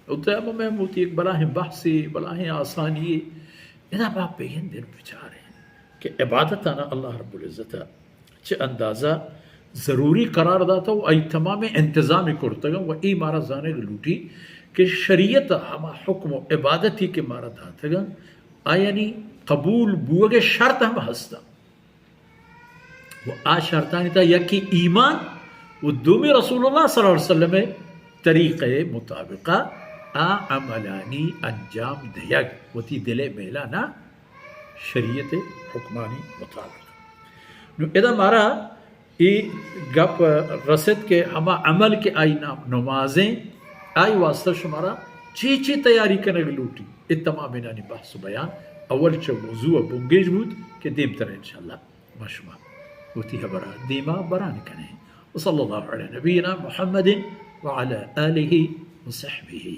وتيمم में मोती एक बड़ा ही बहसी बड़ा ही आसानी इना बाप बेन दिन बेचारे कि इबादत आना अल्लाह रब्बुल इज़्ज़त च अंदाज़ा ज़रूरी करार दाता वो आई तमाम इंतज़ाम करतगा व ई मारा जाने लूटी कि शरीयत हमा हुक्म इबादती के मारा दातगा आयानी कबूल बुअगे शर्त हम हस्ता वो आ शर्तानी था यकी ईमान वो दुमी रसूलुल्लाह सल्लल्लाहु अलैहि वसल्लम तरीक़े मुताबिका आ अमलानी अंजाम दयग वती दिले मेलाना शरीयत हुक्मानी मुताबिक नु इदा मारा ई गप रसद के हमा अमल के आई नाम नमाजें आई वास्ता शुमारा ची तैयारी करने लूटी इतमा बिनानी बहस बयान अवल च मौजू बुंगेज बूद के देम तरह इंशाल्लाह मशमा वती हबरा दीमा बरान कने वसल्लल्लाहु अला नबीना मुहम्मदिन व अला आलिहि व सहबिही